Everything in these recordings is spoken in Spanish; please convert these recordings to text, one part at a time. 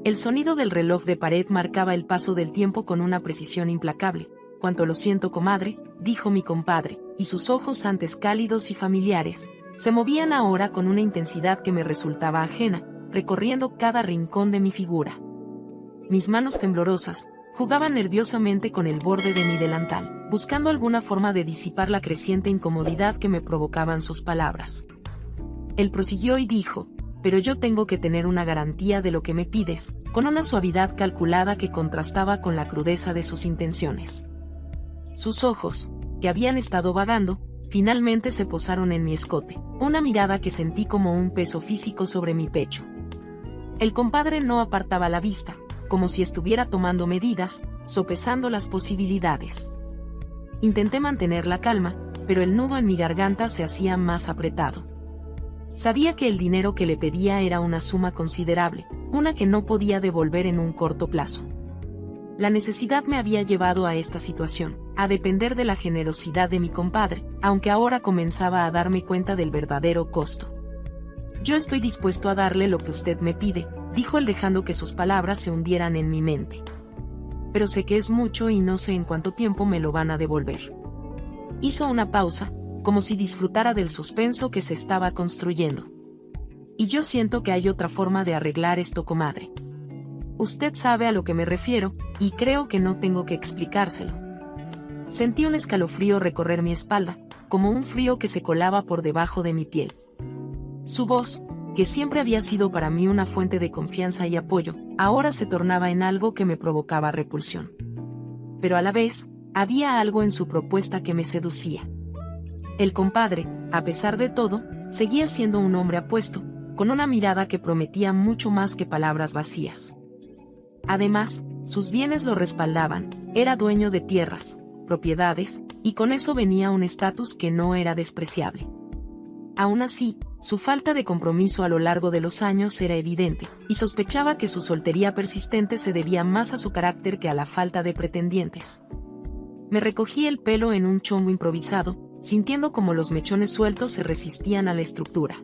El sonido del reloj de pared marcaba el paso del tiempo con una precisión implacable. «Cuánto lo siento, comadre», dijo mi compadre, y sus ojos, antes cálidos y familiares, se movían ahora con una intensidad que me resultaba ajena, recorriendo cada rincón de mi figura. Mis manos temblorosas jugaban nerviosamente con el borde de mi delantal, buscando alguna forma de disipar la creciente incomodidad que me provocaban sus palabras. Él prosiguió y dijo: «Pero yo tengo que tener una garantía de lo que me pides», con una suavidad calculada que contrastaba con la crudeza de sus intenciones. Sus ojos, que habían estado vagando, finalmente se posaron en mi escote, una mirada que sentí como un peso físico sobre mi pecho. El compadre no apartaba la vista, como si estuviera tomando medidas, sopesando las posibilidades. Intenté mantener la calma, pero el nudo en mi garganta se hacía más apretado. Sabía que el dinero que le pedía era una suma considerable, una que no podía devolver en un corto plazo. La necesidad me había llevado a esta situación, a depender de la generosidad de mi compadre, aunque ahora comenzaba a darme cuenta del verdadero costo. «Yo estoy dispuesto a darle lo que usted me pide», dijo él, dejando que sus palabras se hundieran en mi mente. «Pero sé que es mucho y no sé en cuánto tiempo me lo van a devolver». Hizo una pausa, como si disfrutara del suspenso que se estaba construyendo. «Y yo siento que hay otra forma de arreglar esto, comadre. Usted sabe a lo que me refiero, y creo que no tengo que explicárselo». Sentí un escalofrío recorrer mi espalda, como un frío que se colaba por debajo de mi piel. Su voz, que siempre había sido para mí una fuente de confianza y apoyo, ahora se tornaba en algo que me provocaba repulsión. Pero a la vez, había algo en su propuesta que me seducía. El compadre, a pesar de todo, seguía siendo un hombre apuesto, con una mirada que prometía mucho más que palabras vacías. Además, sus bienes lo respaldaban, era dueño de tierras, propiedades, y con eso venía un estatus que no era despreciable. Aún así, su falta de compromiso a lo largo de los años era evidente, y sospechaba que su soltería persistente se debía más a su carácter que a la falta de pretendientes. Me recogí el pelo en un chongo improvisado, sintiendo como los mechones sueltos se resistían a la estructura.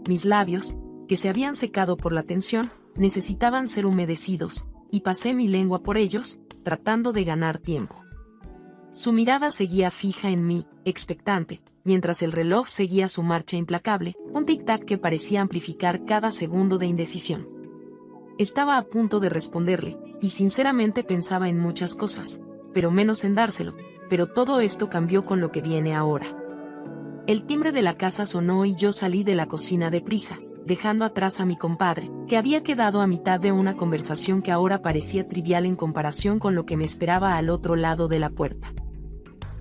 Mis labios, que se habían secado por la tensión, necesitaban ser humedecidos, y pasé mi lengua por ellos, tratando de ganar tiempo. Su mirada seguía fija en mí, expectante, mientras el reloj seguía su marcha implacable, un tic-tac que parecía amplificar cada segundo de indecisión. Estaba a punto de responderle, y sinceramente pensaba en muchas cosas, pero menos en dárselo, pero todo esto cambió con lo que viene ahora. El timbre de la casa sonó y yo salí de la cocina deprisa, dejando atrás a mi compadre, que había quedado a mitad de una conversación que ahora parecía trivial en comparación con lo que me esperaba al otro lado de la puerta.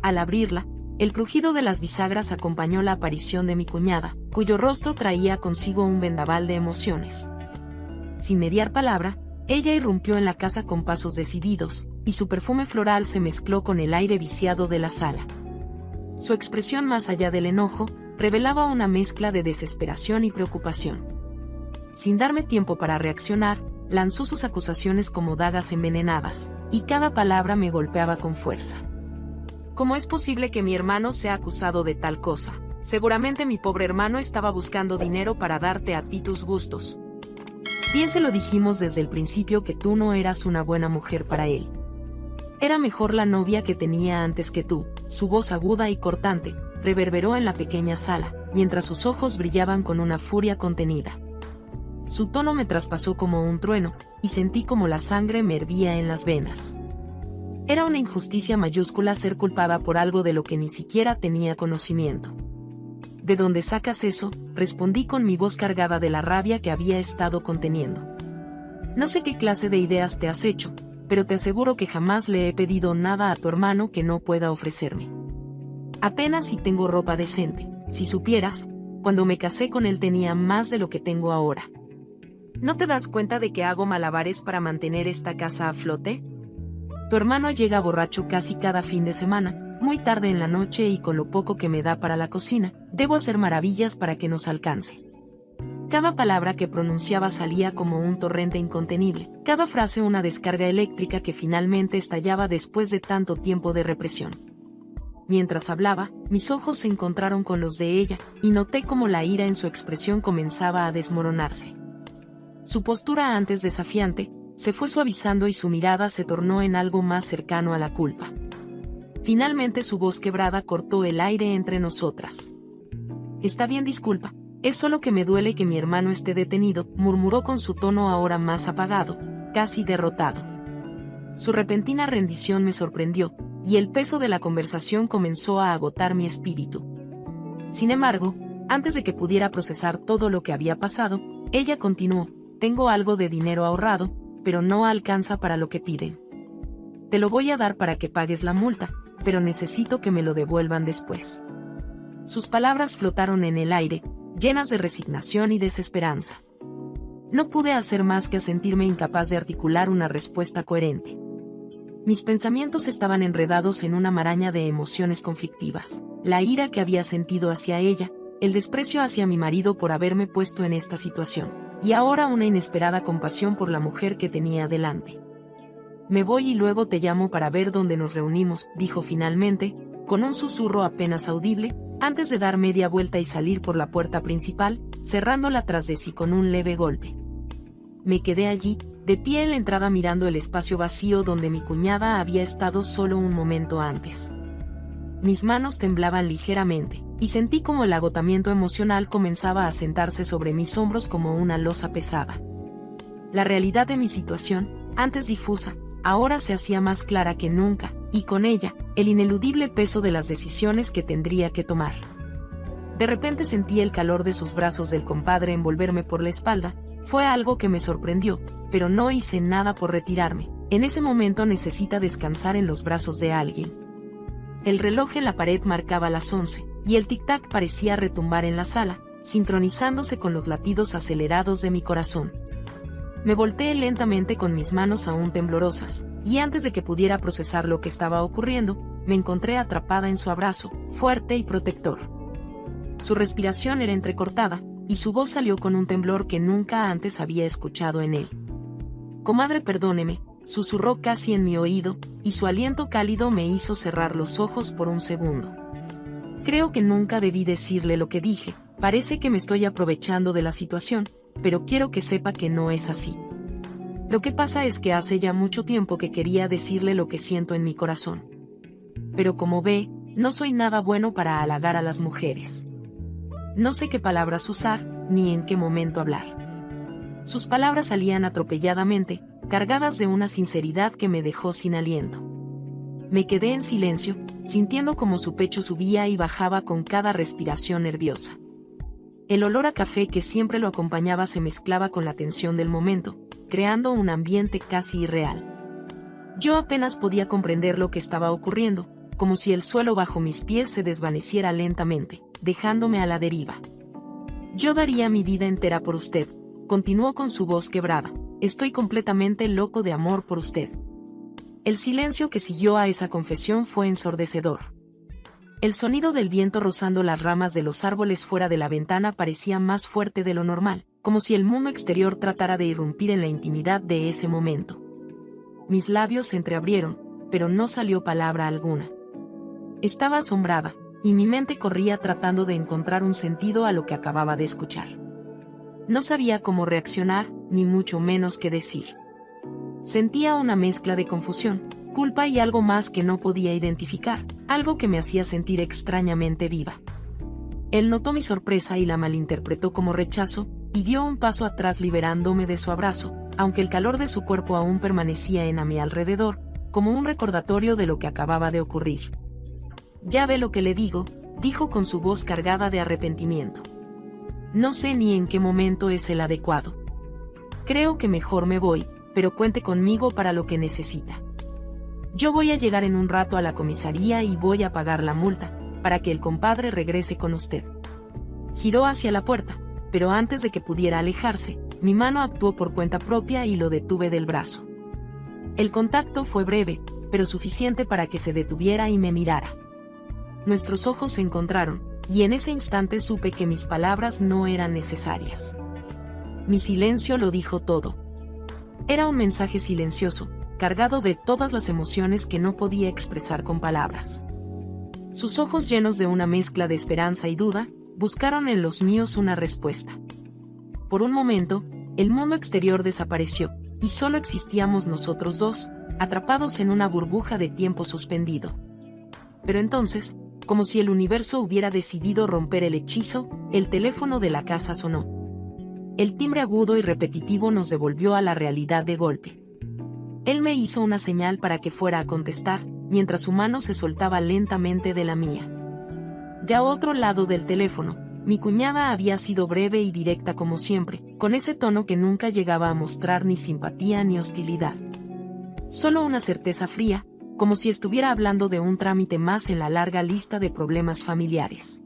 Al abrirla, el crujido de las bisagras acompañó la aparición de mi cuñada, cuyo rostro traía consigo un vendaval de emociones. Sin mediar palabra, ella irrumpió en la casa con pasos decididos, y su perfume floral se mezcló con el aire viciado de la sala. Su expresión, más allá del enojo, revelaba una mezcla de desesperación y preocupación. Sin darme tiempo para reaccionar, lanzó sus acusaciones como dagas envenenadas, y cada palabra me golpeaba con fuerza. ¿Cómo es posible que mi hermano sea acusado de tal cosa? Seguramente mi pobre hermano estaba buscando dinero para darte a ti tus gustos. Bien se lo dijimos desde el principio que tú no eras una buena mujer para él. Era mejor la novia que tenía antes que tú. Su voz aguda y cortante reverberó en la pequeña sala, mientras sus ojos brillaban con una furia contenida. Su tono me traspasó como un trueno, y sentí como la sangre me hervía en las venas. Era una injusticia mayúscula ser culpada por algo de lo que ni siquiera tenía conocimiento. ¿De dónde sacas eso?, respondí con mi voz cargada de la rabia que había estado conteniendo. No sé qué clase de ideas te has hecho, pero te aseguro que jamás le he pedido nada a tu hermano que no pueda ofrecerme. Apenas si tengo ropa decente. Si supieras, cuando me casé con él tenía más de lo que tengo ahora. ¿No te das cuenta de que hago malabares para mantener esta casa a flote? Tu hermano llega borracho casi cada fin de semana, muy tarde en la noche, y con lo poco que me da para la cocina, debo hacer maravillas para que nos alcance. Cada palabra que pronunciaba salía como un torrente incontenible, cada frase una descarga eléctrica que finalmente estallaba después de tanto tiempo de represión. Mientras hablaba, mis ojos se encontraron con los de ella, y noté cómo la ira en su expresión comenzaba a desmoronarse. Su postura antes desafiante se fue suavizando y su mirada se tornó en algo más cercano a la culpa. Finalmente su voz quebrada cortó el aire entre nosotras. «Está bien, disculpa. Es solo que me duele que mi hermano esté detenido», murmuró con su tono ahora más apagado, casi derrotado. Su repentina rendición me sorprendió, y el peso de la conversación comenzó a agotar mi espíritu. Sin embargo, antes de que pudiera procesar todo lo que había pasado, ella continuó: «Tengo algo de dinero ahorrado, pero no alcanza para lo que piden. Te lo voy a dar para que pagues la multa, pero necesito que me lo devuelvan después». Sus palabras flotaron en el aire, llenas de resignación y desesperanza. No pude hacer más que sentirme incapaz de articular una respuesta coherente. Mis pensamientos estaban enredados en una maraña de emociones conflictivas: la ira que había sentido hacia ella, el desprecio hacia mi marido por haberme puesto en esta situación, y ahora una inesperada compasión por la mujer que tenía delante. «Me voy y luego te llamo para ver dónde nos reunimos», dijo finalmente, con un susurro apenas audible, antes de dar media vuelta y salir por la puerta principal, cerrándola tras de sí con un leve golpe. Me quedé allí, de pie en la entrada mirando el espacio vacío donde mi cuñada había estado solo un momento antes. Mis manos temblaban ligeramente, y sentí como el agotamiento emocional comenzaba a sentarse sobre mis hombros como una losa pesada. La realidad de mi situación, antes difusa, ahora se hacía más clara que nunca, y con ella, el ineludible peso de las decisiones que tendría que tomar. De repente sentí el calor de sus brazos del compadre envolverme por la espalda. Fue algo que me sorprendió, pero no hice nada por retirarme. En ese momento necesita descansar en los brazos de alguien. El reloj en la pared marcaba las 11, y el tic-tac parecía retumbar en la sala, sincronizándose con los latidos acelerados de mi corazón. Me volteé lentamente con mis manos aún temblorosas, y antes de que pudiera procesar lo que estaba ocurriendo, me encontré atrapada en su abrazo, fuerte y protector. Su respiración era entrecortada, y su voz salió con un temblor que nunca antes había escuchado en él. «Comadre, perdóneme», susurró casi en mi oído, y su aliento cálido me hizo cerrar los ojos por un segundo. Creo que nunca debí decirle lo que dije. Parece que me estoy aprovechando de la situación, pero quiero que sepa que no es así. Lo que pasa es que hace ya mucho tiempo que quería decirle lo que siento en mi corazón. Pero como ve, no soy nada bueno para halagar a las mujeres. No sé qué palabras usar, ni en qué momento hablar. Sus palabras salían atropelladamente, cargadas de una sinceridad que me dejó sin aliento. Me quedé en silencio, sintiendo como su pecho subía y bajaba con cada respiración nerviosa. El olor a café que siempre lo acompañaba se mezclaba con la tensión del momento, creando un ambiente casi irreal. Yo apenas podía comprender lo que estaba ocurriendo, como si el suelo bajo mis pies se desvaneciera lentamente, dejándome a la deriva. «Yo daría mi vida entera por usted», continuó con su voz quebrada. «Estoy completamente loco de amor por usted». El silencio que siguió a esa confesión fue ensordecedor. El sonido del viento rozando las ramas de los árboles fuera de la ventana parecía más fuerte de lo normal, como si el mundo exterior tratara de irrumpir en la intimidad de ese momento. Mis labios se entreabrieron, pero no salió palabra alguna. Estaba asombrada, y mi mente corría tratando de encontrar un sentido a lo que acababa de escuchar. No sabía cómo reaccionar, ni mucho menos qué decir. Sentía una mezcla de confusión, culpa y algo más que no podía identificar, algo que me hacía sentir extrañamente viva. Él notó mi sorpresa y la malinterpretó como rechazo, y dio un paso atrás liberándome de su abrazo, aunque el calor de su cuerpo aún permanecía a mi alrededor, como un recordatorio de lo que acababa de ocurrir. «Ya ve lo que le digo», dijo con su voz cargada de arrepentimiento. «No sé ni en qué momento es el adecuado. Creo que mejor me voy, pero cuente conmigo para lo que necesita. Yo voy a llegar en un rato a la comisaría y voy a pagar la multa, para que el compadre regrese con usted». Giró hacia la puerta, pero antes de que pudiera alejarse, mi mano actuó por cuenta propia y lo detuve del brazo. El contacto fue breve, pero suficiente para que se detuviera y me mirara. Nuestros ojos se encontraron, y en ese instante supe que mis palabras no eran necesarias. Mi silencio lo dijo todo. Era un mensaje silencioso, cargado de todas las emociones que no podía expresar con palabras. Sus ojos, llenos de una mezcla de esperanza y duda, buscaron en los míos una respuesta. Por un momento, el mundo exterior desapareció, y solo existíamos nosotros dos, atrapados en una burbuja de tiempo suspendido. Pero entonces, como si el universo hubiera decidido romper el hechizo, el teléfono de la casa sonó. El timbre agudo y repetitivo nos devolvió a la realidad de golpe. Él me hizo una señal para que fuera a contestar, mientras su mano se soltaba lentamente de la mía. Ya a otro lado del teléfono, mi cuñada había sido breve y directa como siempre, con ese tono que nunca llegaba a mostrar ni simpatía ni hostilidad. Solo una certeza fría, como si estuviera hablando de un trámite más en la larga lista de problemas familiares.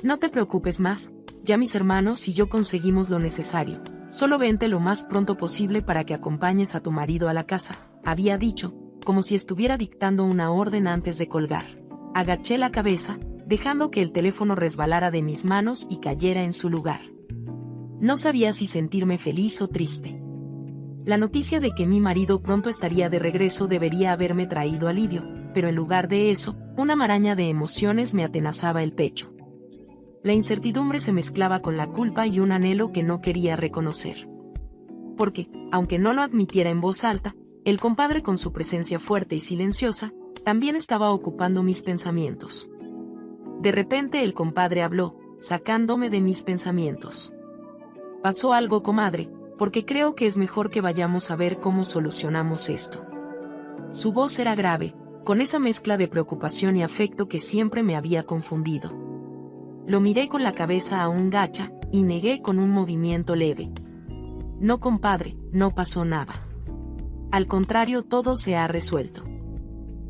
No te preocupes más, ya mis hermanos y yo conseguimos lo necesario. Solo vente lo más pronto posible para que acompañes a tu marido a la casa, había dicho, como si estuviera dictando una orden antes de colgar. Agaché la cabeza, dejando que el teléfono resbalara de mis manos y cayera en su lugar. No sabía si sentirme feliz o triste. La noticia de que mi marido pronto estaría de regreso debería haberme traído alivio, pero en lugar de eso, una maraña de emociones me atenazaba el pecho. La incertidumbre se mezclaba con la culpa y un anhelo que no quería reconocer. Porque, aunque no lo admitiera en voz alta, el compadre con su presencia fuerte y silenciosa, también estaba ocupando mis pensamientos. De repente el compadre habló, sacándome de mis pensamientos. Pasó algo, comadre, porque creo que es mejor que vayamos a ver cómo solucionamos esto. Su voz era grave, con esa mezcla de preocupación y afecto que siempre me había confundido. Lo miré con la cabeza aún gacha, y negué con un movimiento leve. No, compadre, no pasó nada. Al contrario, todo se ha resuelto.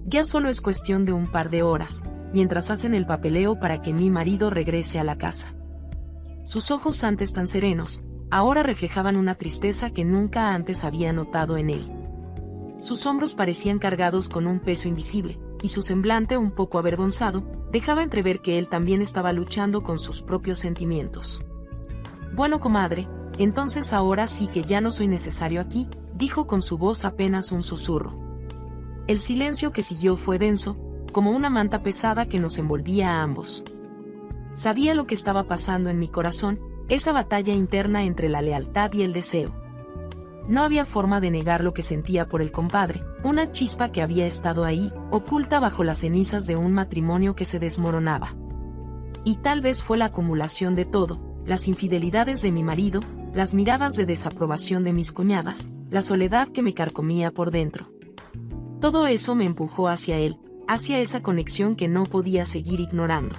Ya solo es cuestión de un par de horas, mientras hacen el papeleo para que mi marido regrese a la casa. Sus ojos antes tan serenos, ahora reflejaban una tristeza que nunca antes había notado en él. Sus hombros parecían cargados con un peso invisible, y su semblante un poco avergonzado, dejaba entrever que él también estaba luchando con sus propios sentimientos. Bueno, comadre, entonces ahora sí que ya no soy necesario aquí, dijo con su voz apenas un susurro. El silencio que siguió fue denso, como una manta pesada que nos envolvía a ambos. Sabía lo que estaba pasando en mi corazón, esa batalla interna entre la lealtad y el deseo. No había forma de negar lo que sentía por el compadre, una chispa que había estado ahí, oculta bajo las cenizas de un matrimonio que se desmoronaba. Y tal vez fue la acumulación de todo, las infidelidades de mi marido, las miradas de desaprobación de mis cuñadas, la soledad que me carcomía por dentro. Todo eso me empujó hacia él, hacia esa conexión que no podía seguir ignorando.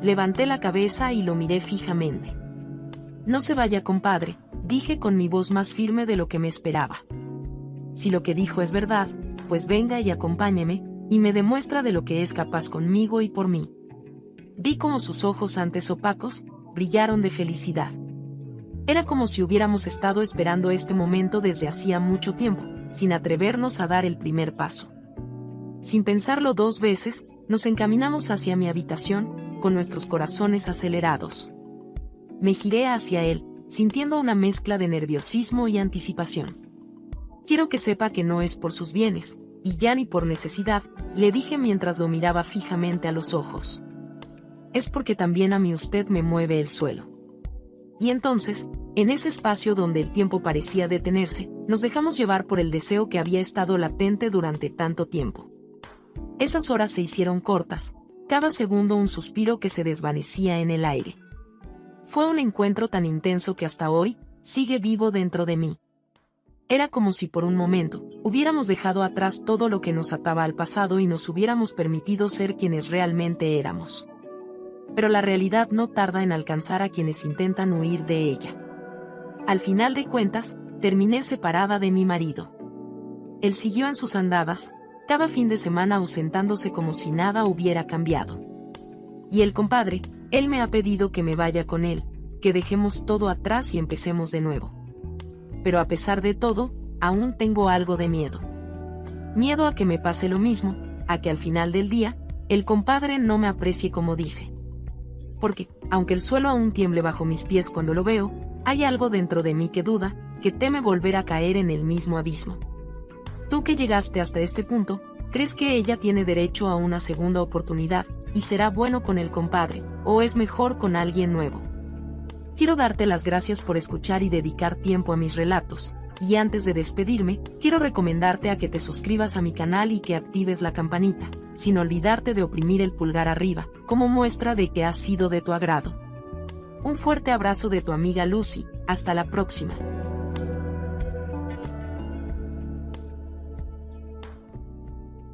Levanté la cabeza y lo miré fijamente. No se vaya, compadre, dije con mi voz más firme de lo que me esperaba. Si lo que dijo es verdad, pues venga y acompáñeme, y me demuestra de lo que es capaz conmigo y por mí. Vi como sus ojos antes opacos, brillaron de felicidad. Era como si hubiéramos estado esperando este momento desde hacía mucho tiempo, sin atrevernos a dar el primer paso. Sin pensarlo dos veces, nos encaminamos hacia mi habitación, con nuestros corazones acelerados. Me giré hacia él, sintiendo una mezcla de nerviosismo y anticipación. Quiero que sepa que no es por sus bienes, y ya ni por necesidad, le dije mientras lo miraba fijamente a los ojos. Es porque también a mí usted me mueve el suelo. Y entonces, en ese espacio donde el tiempo parecía detenerse, nos dejamos llevar por el deseo que había estado latente durante tanto tiempo. Esas horas se hicieron cortas, cada segundo un suspiro que se desvanecía en el aire. Fue un encuentro tan intenso que hasta hoy, sigue vivo dentro de mí. Era como si por un momento, hubiéramos dejado atrás todo lo que nos ataba al pasado y nos hubiéramos permitido ser quienes realmente éramos. Pero la realidad no tarda en alcanzar a quienes intentan huir de ella. Al final de cuentas, terminé separada de mi marido. Él siguió en sus andadas, cada fin de semana ausentándose como si nada hubiera cambiado. Y el compadre, él me ha pedido que me vaya con él, que dejemos todo atrás y empecemos de nuevo. Pero a pesar de todo, aún tengo algo de miedo. Miedo a que me pase lo mismo, a que al final del día, el compadre no me aprecie como dice. Porque, aunque el suelo aún tiemble bajo mis pies cuando lo veo, hay algo dentro de mí que duda, que teme volver a caer en el mismo abismo. Tú que llegaste hasta este punto, ¿crees que ella tiene derecho a una segunda oportunidad, y será bueno con el compadre, o es mejor con alguien nuevo? quiero darte las gracias por escuchar y dedicar tiempo a mis relatos. Y antes de despedirme, quiero recomendarte a que te suscribas a mi canal y que actives la campanita, sin olvidarte de oprimir el pulgar arriba, como muestra de que ha sido de tu agrado. Un fuerte abrazo de tu amiga Lucy, hasta la próxima.